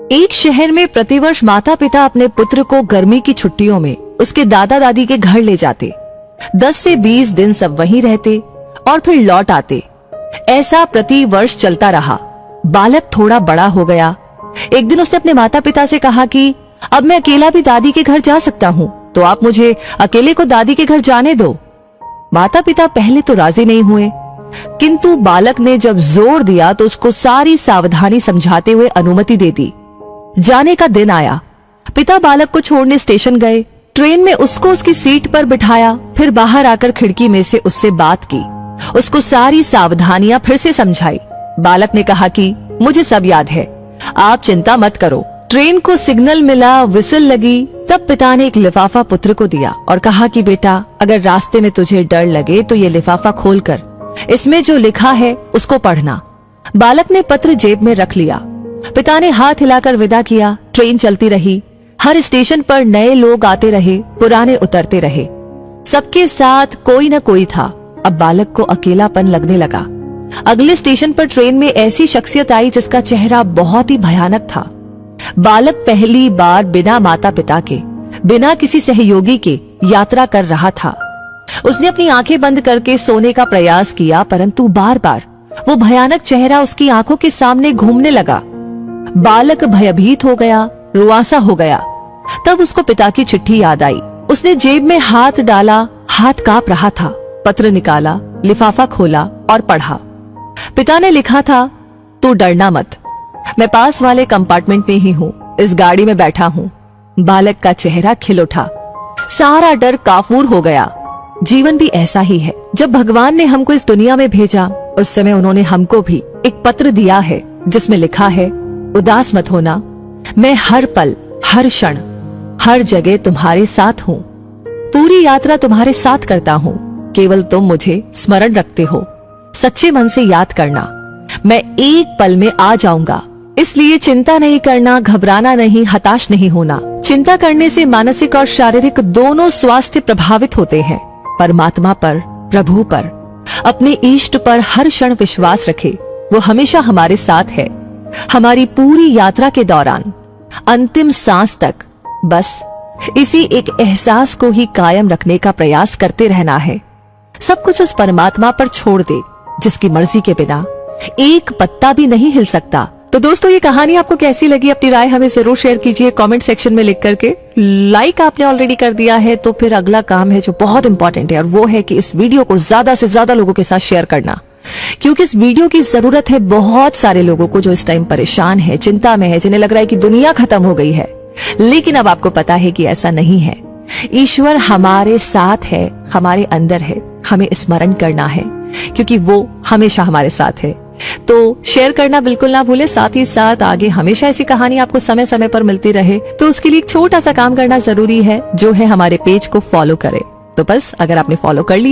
एक शहर में प्रतिवर्ष माता पिता अपने पुत्र को गर्मी की छुट्टियों में उसके दादा दादी के घर ले जाते। 10 से 20 दिन सब वहीं रहते और फिर लौट आते। ऐसा प्रति वर्ष चलता रहा। बालक थोड़ा बड़ा हो गया। एक दिन उसने अपने माता पिता से कहा कि अब मैं अकेला भी दादी के घर जा सकता हूँ, तो आप मुझे अकेले को दादी के घर जाने दो। माता पिता पहले तो राजी नहीं हुए, किंतु बालक ने जब जोर दिया तो उसको सारी सावधानी समझाते हुए अनुमति दे दी। जाने का दिन आया। पिता बालक को छोड़ने स्टेशन गए। ट्रेन में उसको उसकी सीट पर बिठाया, फिर बाहर आकर खिड़की में से उससे बात की, उसको सारी सावधानियां फिर से समझाई। बालक ने कहा कि मुझे सब याद है, आप चिंता मत करो। ट्रेन को सिग्नल मिला, विसिल लगी, तब पिता ने एक लिफाफा पुत्र को दिया और कहा कि बेटा, अगर रास्ते में तुझे डर लगे तो ये लिफाफा खोलकर इसमें जो लिखा है उसको पढ़ना। बालक ने पत्र जेब में रख लिया। पिता ने हाथ हिलाकर विदा किया। ट्रेन चलती रही। हर स्टेशन पर नए लोग आते रहे, पुराने उतरते रहे। सबके साथ कोई न कोई था। अब बालक को अकेलापन लगने लगा। अगले स्टेशन पर ट्रेन में ऐसी शख्सियत आई जिसका चेहरा बहुत ही भयानक था। बालक पहली बार बिना माता पिता के, बिना किसी सहयोगी के यात्रा कर रहा था। उसने अपनी आंखें बंद करके सोने का प्रयास किया, परंतु बार बार वो भयानक चेहरा उसकी आंखों के सामने घूमने लगा। बालक भयभीत हो गया, रुआंसा हो गया। तब उसको पिता की चिट्ठी याद आई। उसने जेब में हाथ डाला, हाथ कांप रहा था। पत्र निकाला, लिफाफा खोला और पढ़ा। पिता ने लिखा था, तू डरना मत, मैं पास वाले कंपार्टमेंट में ही हूँ, इस गाड़ी में बैठा हूँ। बालक का चेहरा खिल उठा। सारा डर काफूर हो गया। जीवन भी ऐसा ही है। जब भगवान ने हमको इस दुनिया में भेजा, उस समय उन्होंने हमको भी एक पत्र दिया है जिसमें लिखा है, उदास मत होना, मैं हर पल, हर क्षण, हर जगह तुम्हारे साथ हूँ। पूरी यात्रा तुम्हारे साथ करता हूँ, केवल तुम मुझे स्मरण रखते हो। सच्चे मन से याद करना, मैं एक पल में आ जाऊंगा। इसलिए चिंता नहीं करना, घबराना नहीं, हताश नहीं होना। चिंता करने से मानसिक और शारीरिक दोनों स्वास्थ्य प्रभावित होते हैं। परमात्मा पर, प्रभु पर, अपने इष्ट पर हर क्षण विश्वास रखे। वो हमेशा हमारे साथ है, हमारी पूरी यात्रा के दौरान, अंतिम सांस तक। बस इसी एक एहसास को ही कायम रखने का प्रयास करते रहना है। सब कुछ उस परमात्मा पर छोड़ दे जिसकी मर्जी के बिना एक पत्ता भी नहीं हिल सकता। तो दोस्तों, ये कहानी आपको कैसी लगी? अपनी राय हमें जरूर शेयर कीजिए कमेंट सेक्शन में लिख करके। लाइक आपने ऑलरेडी कर दिया है तो फिर अगला काम है जो बहुत इंपॉर्टेंट है, और वो है कि इस वीडियो को ज्यादा से ज्यादा लोगों के साथ शेयर करना, क्योंकि इस वीडियो की जरूरत है बहुत सारे लोगों को जो इस टाइम परेशान है, चिंता में है, जिन्हें लग रहा है कि दुनिया खत्म हो गई है। लेकिन अब आपको पता है कि ऐसा नहीं है। ईश्वर हमारे साथ है, हमारे अंदर है। हमें स्मरण करना है क्योंकि वो हमेशा हमारे साथ है। तो शेयर करना बिल्कुल ना भूले। साथ ही साथ आगे हमेशा ऐसी कहानी आपको समय समय पर मिलती रहे, तो उसके लिए एक छोटा सा काम करना जरूरी है, जो है हमारे पेज को फॉलो करें। तो बस अगर आपने फॉलो कर लिया